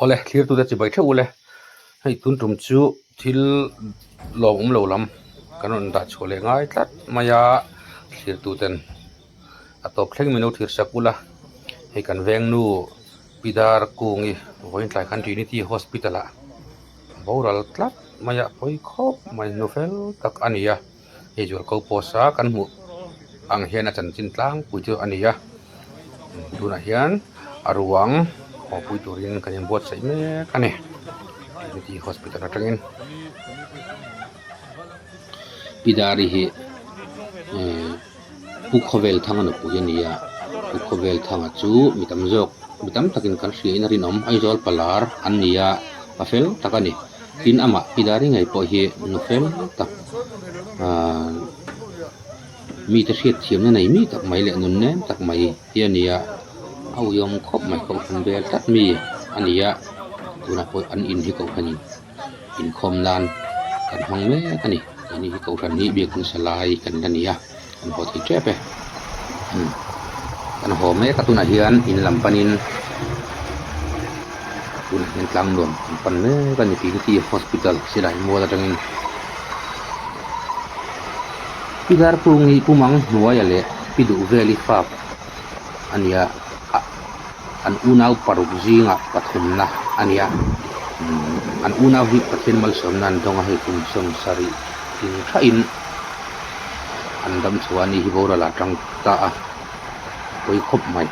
ole clear tu da chi bai theu le hei tun tum chu thil lom lo lam kanon da chole ngai tlat maya clear tu ten atop thleng mino thir sakula hei kan veng nu pidar kungi voin tlai Trinity hospital a boral tlat maya poi khop mai novel tak ania hei jor ko posa kan mu ang hian a chan chin tlang pui chu ania tuna hian aruang ho pui turin kan in bot sai me kane Trinity hospital atangin pidari hi pukhovel thanga na puyania pukhovel thanga chu mitam takin kan hri in rinom aizol palar ania pafel takani tin ama pidari ngai po hi nofel tak mi ta hriat thiam na nei mi tak mai le nun nen tak mai hiania au yom khop mai ko kan bel tat mi ania tuna poi an in hi ko khanin in khom nan kan hong me kani ani hi ko kan ni bi kun salai kan dania kan ho thi trepe kan ho me ka tuna hian in lampanin tuna hian tlang don pan me kan ni Trinity hospital silai mo la tangin pidar pungi pumang nuaya le pidu veli fap ania an unau paruk zinga pathumna ania an unau hi pathin mal somnan donga he kum som sari in tha in andam chuani hi bora la tang ta a koi khop mai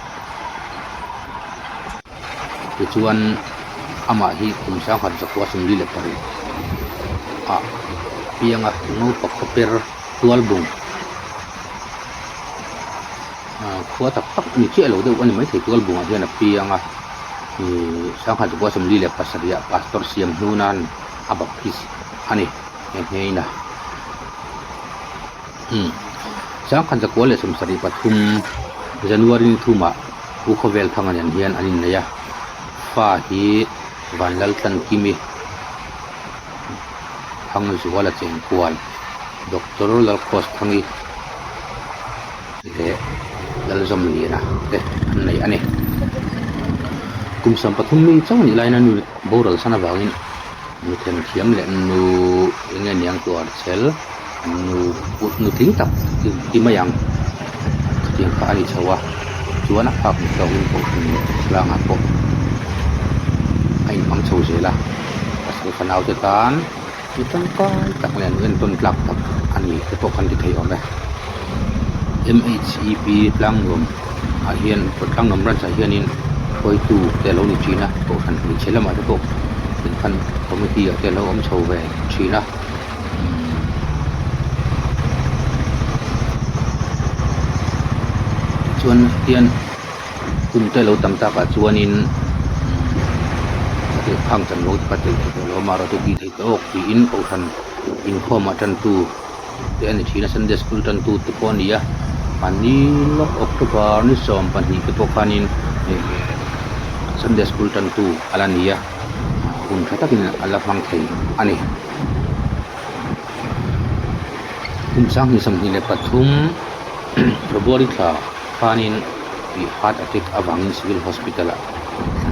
chuan ama hi kum sang khat zakwa sum li le pari a pianga no pakhoper tual bung khua tak tak ni che lo de ani mai thei tual bung a hian a pianga sang khat zakwa sum li le pasaria pastor siam nunan abapis ani heina sang khat zakwa le sum sari pathum January thuma ukhovel thangan yan hian anin neya fa hi vanlal tan kimi hang zuwala cheng kwal doctor lal khos thangi le lal zom lina te nei ani kum sam pathum mi chang ni laina nu boral sana bangin nu them thiam le nu nge niang tuar chel nu put nu ting tap ti mayang ting kha ani chawa chuan a phak ni tawin ko ni langa ko ai mang chho zela asal khanau te tan itan kai tak len wen ton plak tak ani te to kan ti thei om le MHEP plangrom a hian potlang nom ran cha hianin koi tu te lo ni china ko khan ni chelama te ko tin khan committee te lo om chho ve china chuan hian kum te lo tam ta ka chuanin te phang chan lo patel te lo maro to gi thei to ki in ko khan in khoma tan tu te ani thina Sunday school tan tu te ponia pani lok October ni som pani te pokanin Sunday school tan tu alania un thatakin ala phang thei ani kum sang ni sam ni le pathum February tha panin di heart attack awangin civil hospital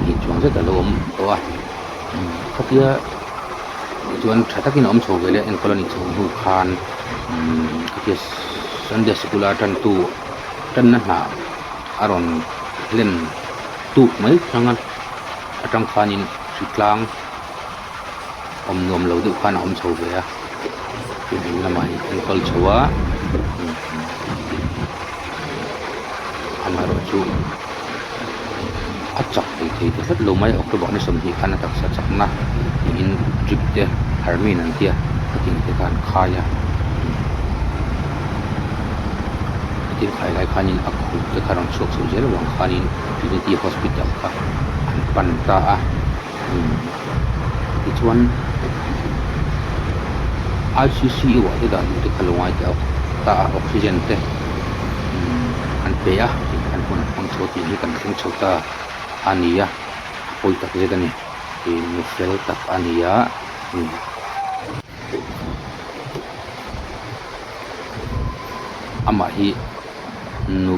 hi chuang za dalom towa khatia chuan thatakin om chho vele en colony chho hu khan khatia Sunday school tan tu tan na na aron len tu mai thangan atang khanin sitlang om nom lo du khan om chho ve a tin lamai en kol chowa amaro chu achak thei thei lo mai October ni som hi khana tak sa chakna in trip te harmin an tia akin te kan khaya tin khai lai khanin akhu te kharon sok so zel wang khanin Trinity hospital kha an pan ta a chuan ICC wa te dan te khalongai ta oxygen te an pe a kan pun ang choti hi kan thing chota ania poi tak jedani in fel tak ania ama hi nu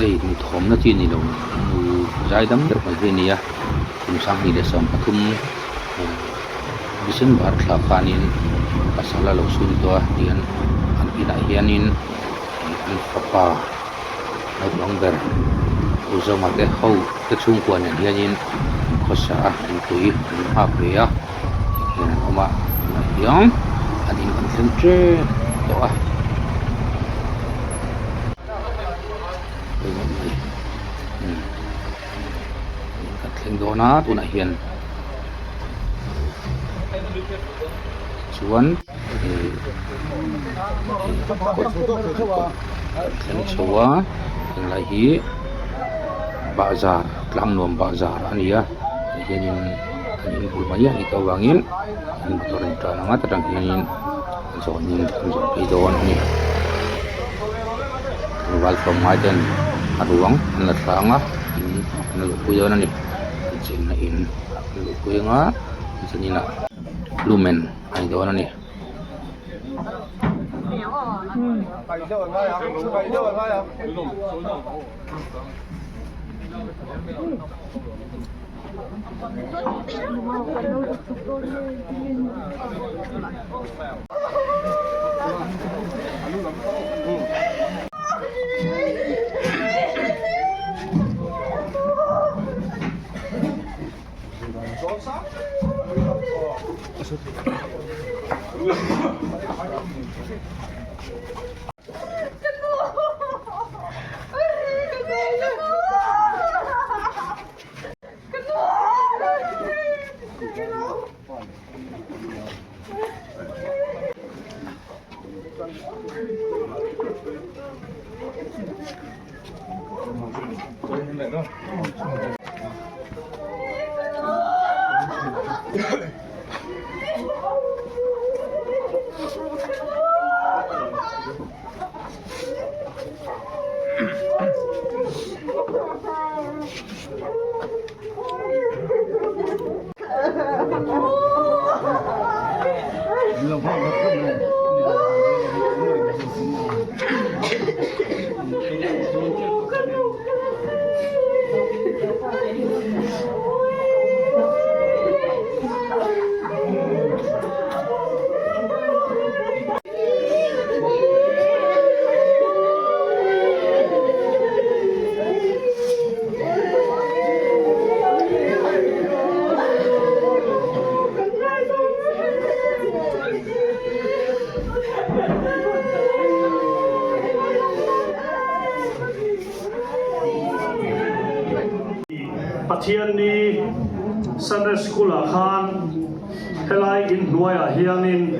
ei ni thom na chi ni lo nu zai dam der mai nia kum sang ni le som pathum December thla khanin pasala lo sun to hian an ina hianin an papa no longer uzoma te ho te chung kwan hianin khosa an tui an ha pria hian oma yang an in an thleng to a kan thleng dona tuna hian chuan thleng chhowa lai hi bazar tlang nom bazar ania hianin anin bul mai ani to wangin an motor in tra langa tatang hianin zonin zon pei don ani wal from maiden aruang an la thlanga in an lu puyon ani chin na in lu puyenga chanina lumen ai don ani Pathian ni Sunday School khan helai in nuaya hianin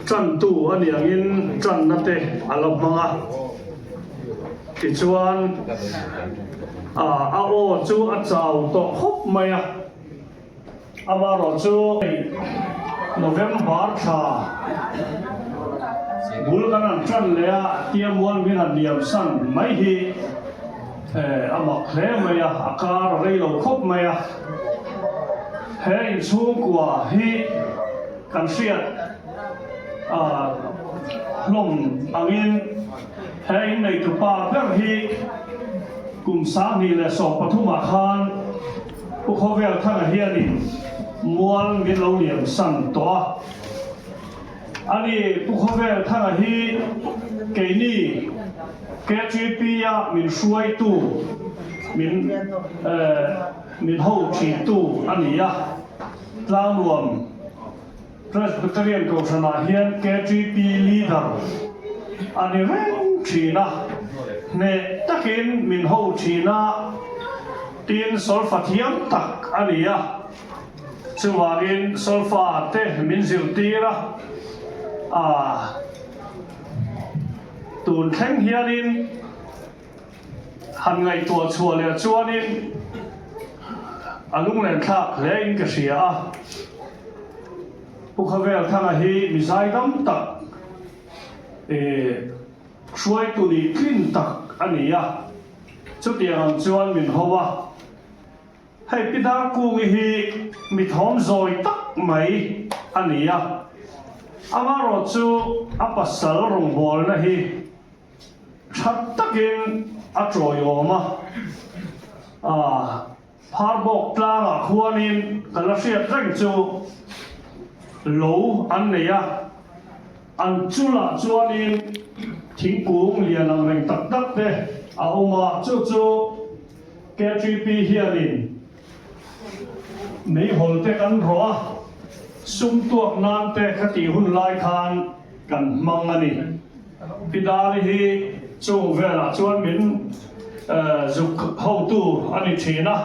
chan tu aniangin chan nate alap manga tichuan a o chu a chau to khop maya amaro chu November tha bulganan chan lea tiamuan minan niam san mai hi amak he maya akar reilo khop maya he in chung kwa hi kan siat lom angin he in nei tu pa per hi kum sa ni le so pathuma khan ku khovel thang hianin mual min lo niam san to ani ku khovel thang hi ke ni KGP ya min shuai tu min ho chi tu ani ya tlang luam Presbyterian Koshana hian KGP leader ani reng china ne takin min ho china tin solfa thiam tak ani ya chuwangin solfa te min zil tira tun thleng hianin han ngai tua chua le chuanin alung len thak le in ka sia a pukhavel thanga hi misai dam tak shuai tu ni clean tak ania chutiang chuan min howa hei pidar ku hi mi thom zoi tak mai ania amaro chu apasal rong bol na hi that takin a troyoma har bok tlang a khuanin kala hriat reng chu lo an nei a an chula chuanin thingkung lianang reng tak tak te a awma chu K3P hianin mei hol te kan roa sum tuak nan te khati hun lai khan kan mang ani pidari hi chung vela chuan min zuk ho tu ani thina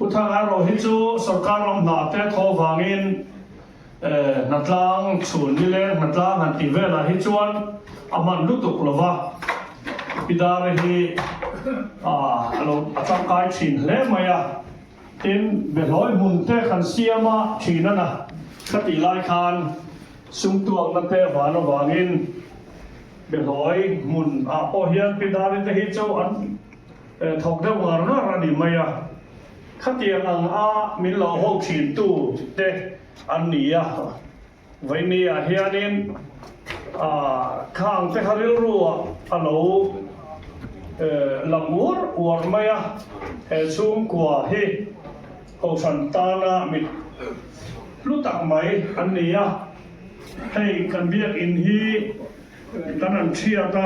uthanga ro hi chu sarkar lam na te tho wangin natlang chhun ni le natlang han ti vela hi chuan aman lutuk lova pidari hi alo atang kai thin hle maya tin beloi mun te khan siama thina na khati lai khan sum tuak na te vana wangin beloi mun a po hian pidari te hi chu an thok deuh ngar na rani maya khatiang ang a min lo ho thin tu te an ni a vaini a hianin khang te haril ruwa alo lamur war maya chum kwa hi ho santana mit lutak mai an ni a hei kan biak in hi kan an thia ta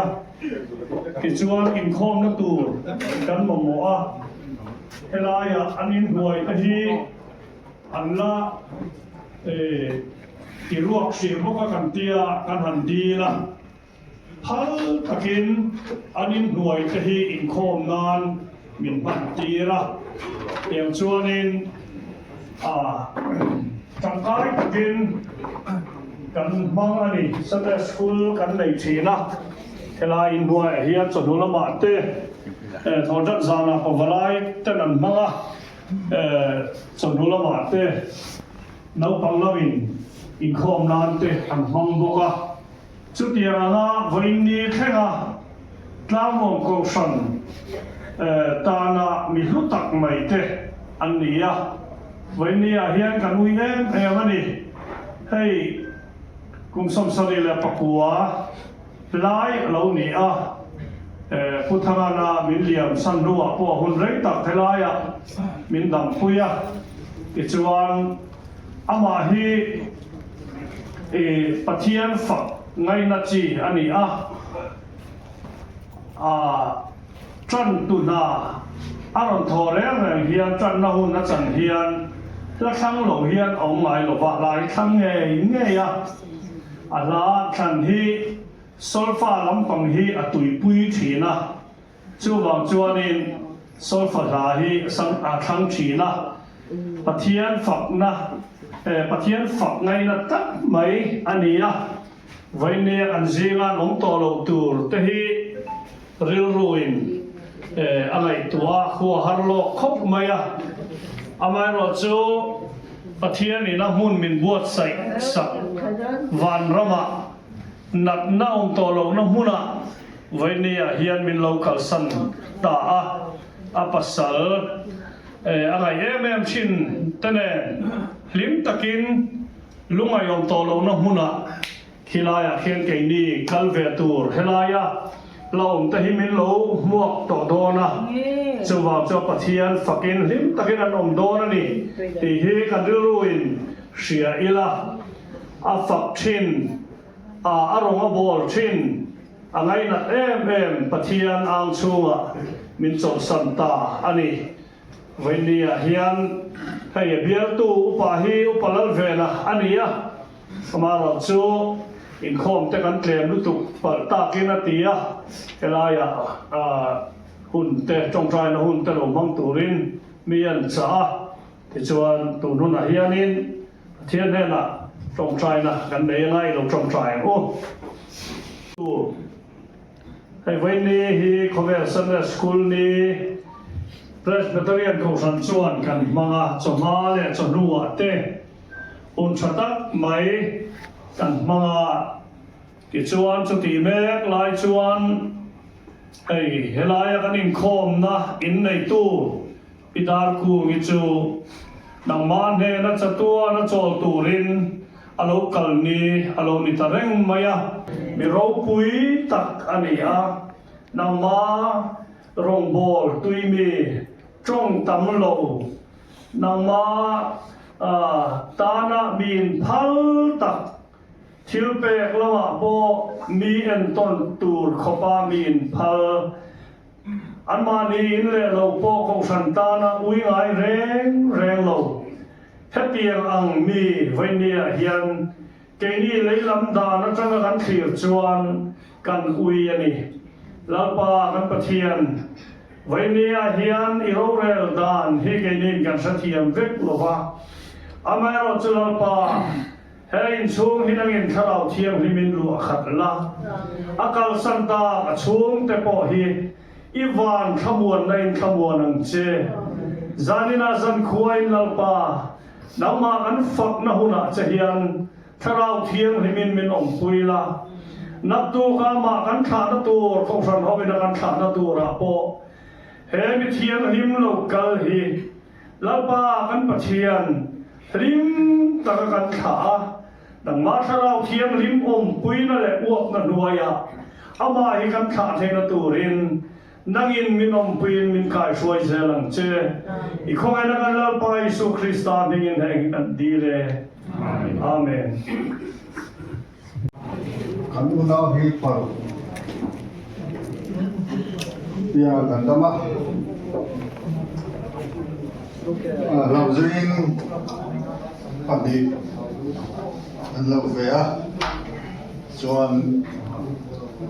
ki chuan in khom na tur kan momo a helaya an in huai a hi an la ki ruak si boka kan tia kan han di la hal takin an in huai a hi in khom nan min ban tira yang chuanin tangkai takin kan mang ani Sunday school kan nei thina hela in buai hian chonula ma te thordat zana pavalai tanan manga chonula ma te no panglovin in khom nan te an mang boka chutianga voini thenga tlamong ko san tana mi lutak mai te an nia voini a hian kan ui em ani hei kum som sari la pakua lai lo ni a puthanga na min liam san ruwa po hun rei tak thelaya min dam puya ichuan ama hi pathian fa ngai na chi ani a tran tu na aron thore reng hian tran na hun na chan hian la thang lo hian ong ngai lo ba lai thang nge ya ala than hi solfa lampang hi atui pui thina chuwang chuanin solfa la hi sang a thang thina pathian fakna pathian fak ngai na tak mai ania vaine an zinga nom to lo tur te hi ril ruin angai tua khuwa harlo khop maya amai ro chu pathian ina hun min buat sai sak van rama nat naum to lo na huna vainia hian min local san ta a pasal angai em chin tane lim takin lungayom to lo na huna khilaya khian ke ni kalve tur helaya laum ta hi min lo muak to dona chuwa cho pathian fakin lim takin an om dona ni ti hi kan ruin sia ila a fak thin arong a bol thin angai na em pathian ang chunga min chom santa ani vainia hian hei bial tu upa hi upalal vela ania kamaro chu in khom te kan tlem lutuk pal takin atia helaya hun te tong trai na hun te lo mang turin mian cha ti chuan tu nun a hianin thian he na tong trai na kan nei ngai lo tong trai o tu hei vaini hi khovel Sunday school ni Presbyterian ko san chuan kan manga choma le chonua te un chatak mai kan manga ki chuan chu ti mek lai chuan ei helai kan in khom na in nei tu pidar ku ngi chu nang man he na chatua na chol turin alo kalni alo ni tareng maya mi ro pui tak ania nang ma rong bol tuimi trong tâm lộ nang ma ta na min phal tak thil pek lawa bo mi en ton tur khopa min phal an ma ni in le lo po ko san ta na ui ngai reng lo hetiang ang mi venia hian ke ni leilam da na changa kan thir chuan kan ui ani lalpa kan pathian venia hian i ro rel dan hi ke ni kan sathiam vek lova amai ro chulalpa hein chung hinangin tharau thiam himin lu khat la akal santa achung te po hi iwan khamuan nain khamuan ang che zanina zan khuain lalpa nama kan fak na huna chahian tharau thiam himin min om puila naptu ka ma kan tha na tur khong san hobi na kan tha na tur a po he mi thiam him lo kal hi lalpa kan pathian rim taka kan tha nang ma tharau thiam rim om puina le uap na nuaya ama hi kan tha the na turin nangin min om puin min kai suai zelang che i khong ai na kan lalpa Isu Krista ningin heng an dire amen kan unau hi par ya gandama lamzuin pandi an lau vea chuan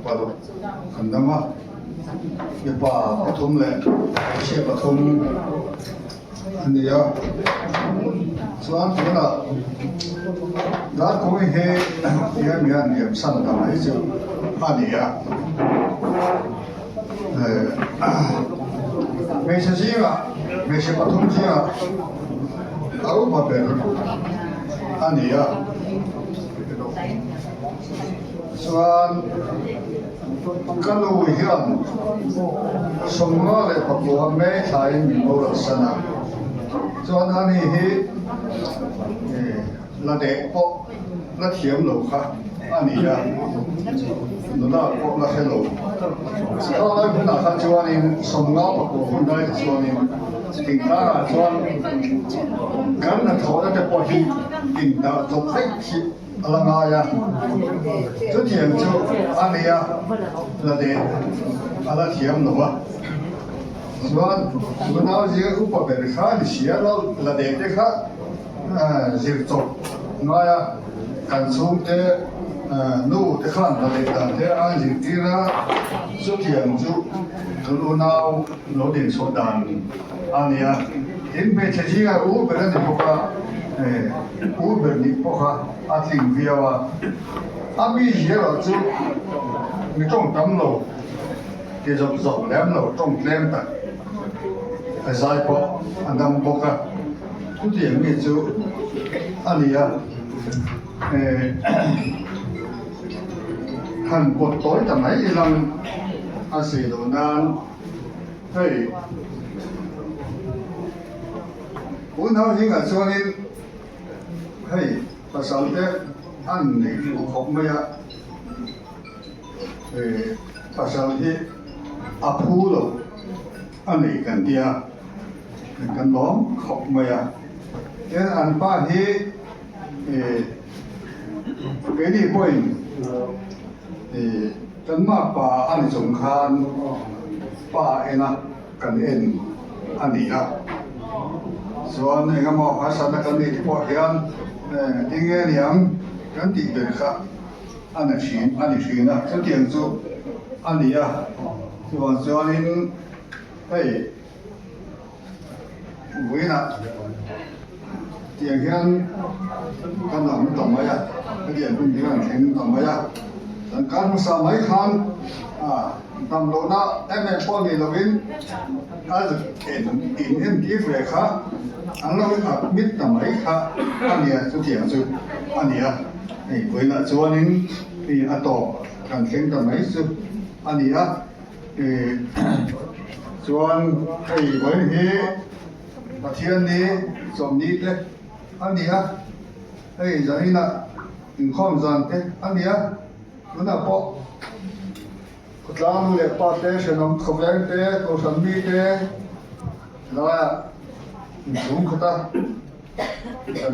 par gandama ipa pathum le che pathum ania chuan tuna đã có he ya mi an niệm san da mai chu ania me se jiga me se pathum jiga au ba ber ania chuan kalu hian somma le pakua me thai mi mo sana chuan ani hi la de po la thiam lo kha ania no na po la hello so la na kha chuan in somma pakua hun dai chuan in ting ta chuan kan na thawna te po hi ting ta to tek hi alanga ya chu thiam chu ania la de ala thiam lo wa chuan sunau ji upa ber kha ni sia la de te kha zir chok ngaya kan chung te nu te khan la de dan te an jing tira chu thiam chu lu nau lo din so dan ania in be che ji ga u ber ni poka u ber ni poka a thing viawa ami je lo chu ni trong tam lo ke jok jok lem lo trong lem ta zai po andam poka tu tiang mi chu ania han bot tối ta mai ilang a se do nan hei un hau hinga chuanin hei pasal te an nei lu khop maya pasal hi a phu lo ani kan dia kan lom khop maya en an pa hi cái đi point kan ma pa ani chung khan pa ena kan en ani ha chuan enga mo ha sa na kan ni po hian tinge niang kan ti ber kha ani shin na chu tiang chu ani ya chuan in hei na tiang hian kan lam tam ya cái điện cũng như là thêm tầm bây giờ kan sa mai khan tam lo na em po ni lovin az in em ti fre kha an lo a mit tam mai kha ania chu tiang chu ania ei voi na chuanin i ato kan thleng tam mai chu ania chuan ei voi hi pathian ni som ni te ania ei zaina in khom zan te ania nuna po kutlang le pa te shenom khobeng te ko san mi te là xuống khát ta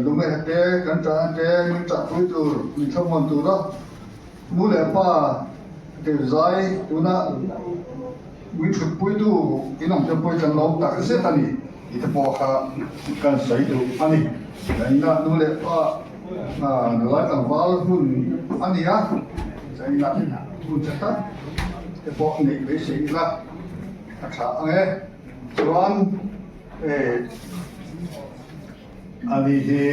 đúng rồi thế cái trả thế mình trả phí tu mình không muốn tu đó muốn là pa cái giải tu na mình chụp phí tu cái nòng chụp phí chân lông ta cái sẽ tani itu po kan sai tu ani dan na nu le pa na la kan val hun ani ya sai na hun chata te po ni be sei la akha ange chuan ani hi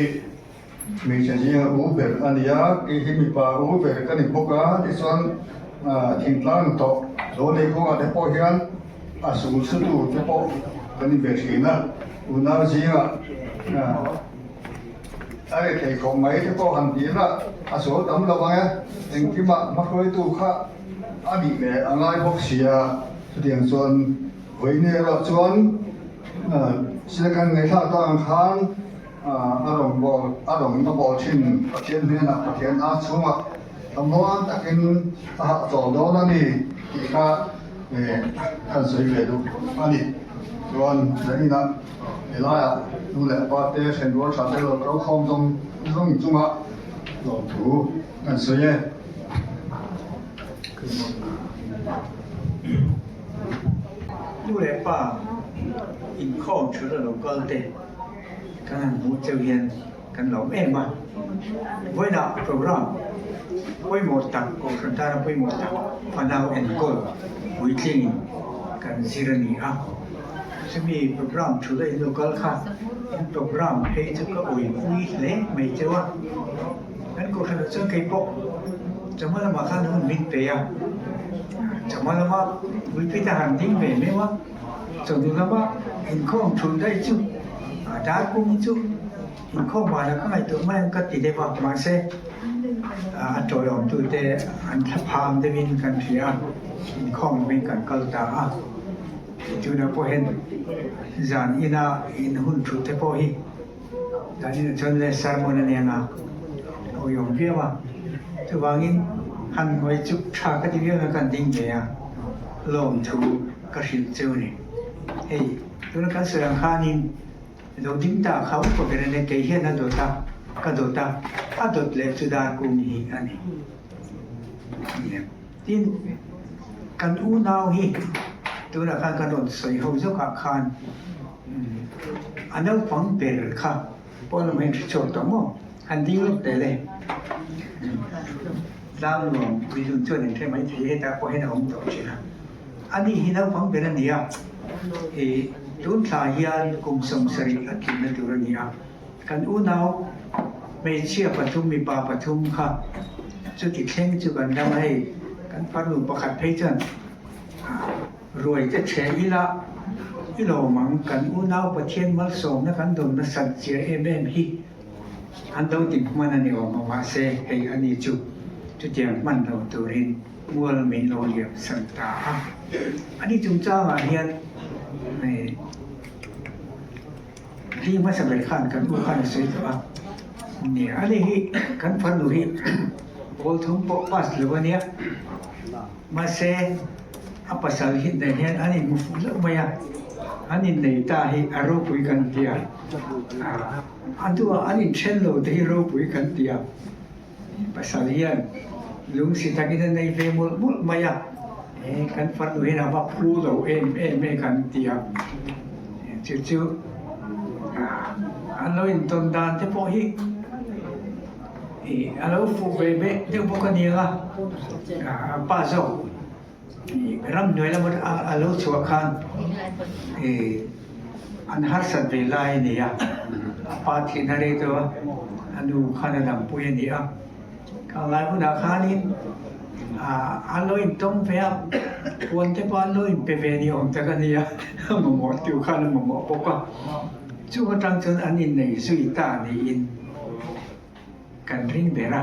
mi chen ji u ber ani ya ki hi mi pa u ber kan ni poka ti chuan thing tlang to zo le ko ga te po hian a su su tu te po kan ni be sei na u na ji ga ai thầy không mấy cái cô hành tiến là số tấm lâu nghe anh cái mà khơi tu khác anh bị mẹ anh ai bốc xìa tiền xuân với nè là xuân sẽ cần người ta toàn khang đồng nó bỏ trên thiên này là thiên á xuống mà tầm đó ta cái chỗ đó là gì thì ta cần xây về đâu anh đi xuân đấy là để lại à nu lệ ba tê sen đuôi sản tê lô kéo không trong trung ạ lỗ thủ ăn sấy nhé nu lệ ba in không chứa được cơ thể cái này muốn chơi hiền cái lỗ em mà với nào program với một tập của chúng ta với một tập phần nào en goal với kinh cái sirani àจะมีโปรแกรมช่วยลูกค้าโปรแกรมให้ทุกคนวิ่งเล่นไม่เจอว่างั้นก็ขนาดเจอใครพบจะมาละมาข้างนู้นวิ่งไปอ่ะจะมาละมาวิ่งไปทหารทิ้งไปไหมวะจะดูละมาเห็นข้องช่วยได้จุดดาร์กุ้งจุดเห็นข้องมาแล้วข้างในตัวแม่ก็ติดได้ว่ามาเซ่จอยอมตัวแต่อันทับพามได้วิ่งกันเสียเห็นข้องวิ่งกันก็ตาจูน่าพอเห็นจานอินาอินหุ่นชุดเทพอฮีตอนนี้จนเลยสารมันเนี่ยนะโอ้ยงเพี้ยว่าทุกวันนี้หันไว้จุกชาก็ที่เรื่องกันดิ้งเดียลมถูก็สิเจ้านี่เฮ้ยตัวนั้นการเสียงขานินเราดิ้งตาเขาก็เป็นในเกย์นั่นโดดตาก็โดดตาถ้าโดดเล็บจุดากุมฮีอันนี้ที่กันอูนาวฮีตัวนักการกระโดดใส่หัวจุกอาคารอันนั้นฟังเปรย์ค่ะพอเราไม่ชดตัวมั้งอันที่ลูกเตะเลยร่างหลวงวิจุนช่วยหนึ่งใช่ไหมที่ให้ตาพอให้เราตัวเชื่ออันนี้ที่เราฟังเปรย์นี่อ่ะรุ่นสายานกุมสมศรีอากินตัวนี้อ่ะกันอู้นาวไม่เชื่อปฐุมมีป่าปฐุมค่ะจุดที่เข่งจุดกันทำให้กันฟังหลวงประคัดเพชรรวยจะเฉยละที่เราหมังกันอู้นาวประเทศมัลส่งนะกันโดนมาสั่งเสียฮีอันต้องติดมันอันนี้ออกมาเสให้อันนี้จุดอย่างมันเราตัวเรียนมัวเราไม่เราเรียบสังตาอันนี้จุงเจ้าอาเฮียนที่มาสำเร็จขั้นกันอู้ขั้นสวยตัวเนี่ยอันนี้กันฟันดูฮีโอทุ่งปกปัสหรือวันนี้มาเสapa salih dan yang ani mufulak maya ani neita hi aropui kan dia antua ani chello de aropui kan dia pasalian lung sitakin nei ve mul maya kan fardu hina ba prudo em kan dia chu aloin ton dan te po hi alo fu ve be de po kan dia pa zo ram noi la mot alo chua khan an har sat ve lai ni ya pa thi na re to anu khan dam pu ni ya ka lai hu da khan ni alo in tong ve won te pa alo in pe ve ni om ta kan ya mo mo tiu khan mo mo po ka chu ka tang chon an in nei sui ta ni in kan ring be ra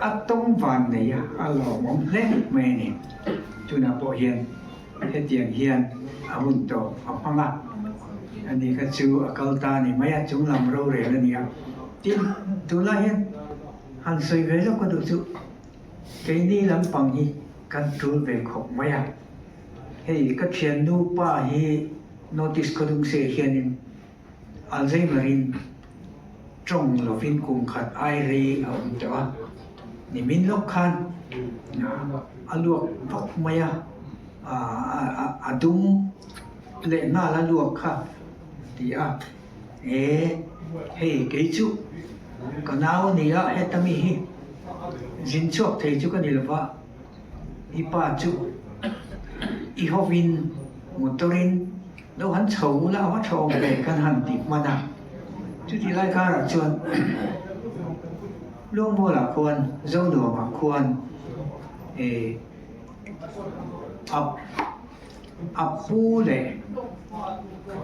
atong van ni ya alo mom le me niจุนาโปเฮียนเฮ็ดอย่างเฮียนอาวุธโตอาพังอ่ะอันนี้ก็ชื่ออากาลตานี่ไม่จุงลำเราเรียนนี่ที่ตัวละเฮียนหันสวยเวลก็ดูจุเกนี่ลำปังฮีกันจูเวขบไม่อ่ะเฮ้ยก็เชียนดูป้าฮี notice ko dung se hianin Alzheimerin trong lovin kung khat ai ri ang tawa ni min lok khan aluak pak maya adung le na la luak kha ti hei ke chu ka naw ni a hetami hi jin chok thei chu ka nilwa ipa chu i hovin motorin đâu hắn xấu là hắn xấu về căn hẳn thì mà nào chứ thì lại ca là chuồn luôn mua làควร dâu đùa màควรập phu để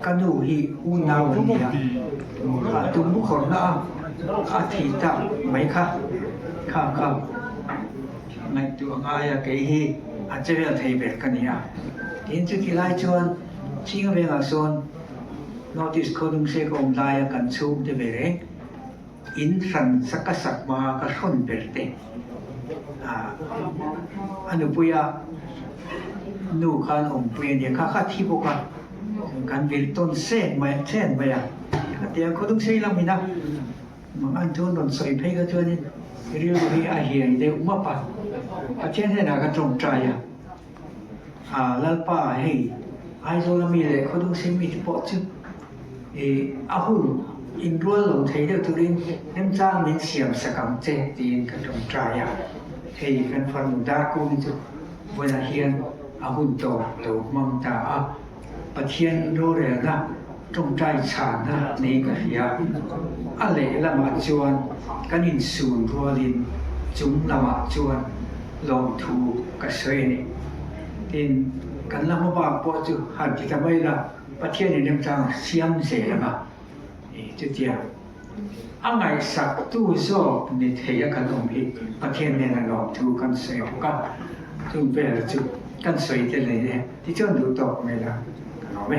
căn đủ hi u nào vậy à tung bút khổn đó thì tạo mấy khác này tụi ai cái hi chơi là thầy về cái này đến chứ thì lại chuồn chính về là son notice ko dung se ko umlaya kan chum de bere in ran sakasak ma ka son berte anu puya nu khan puya ni kha thi boka kan vilton sen mai ya tia ko dung se lamina mang an thon don soi phei ka chuan riu hi a hian de uma pa a chen he na ka trong trai lalpa hei ai rồi là mình lại có đúng xem mình bỏ chứ ahul in luôn lâu thấy được tụi em ra mình xiêm sẽ cảm chế tiền cái trong trai thì cái phần đa cô như vậy là hiện ahul tổ mong ta và thiên rồi là trong trai sản này cái gì lẽ là mà chuan cái nhìn sùn rồi liền chúng là mà chuan lòng thù cái sợi này thìกันละมาบากปอจุหัดจิตไม่ละประเทศในน้ำจางเสียมเสียมาจุดเดียวไงสักตู้โซ่ในเทียกันตรงนี้ประเทศในนั้นเราถูกกันเสียกันจุดเป็นจุดกันสวยจะเลยเนี่ยที่เจ้าดูตกไม่ละหรอไหม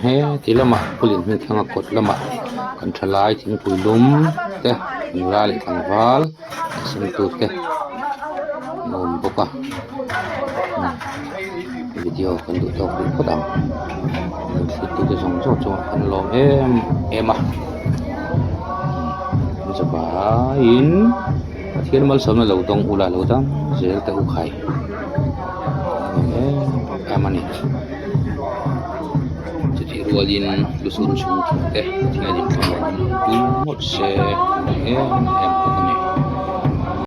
he ti lama pulin mi thanga kot lama kan thalai thing puilum te rali thangwal sim tu te nom boka video kan du to pin podam tu te song cho kan lom emจะไปอินเทียนมัลสมเราต้องอุลาเราต้องเจอแต่อุไข่มันนี่จะที่รัวดินลุสุนชุงเตะที่ไหนดินทำดูหมดเชเอ็ม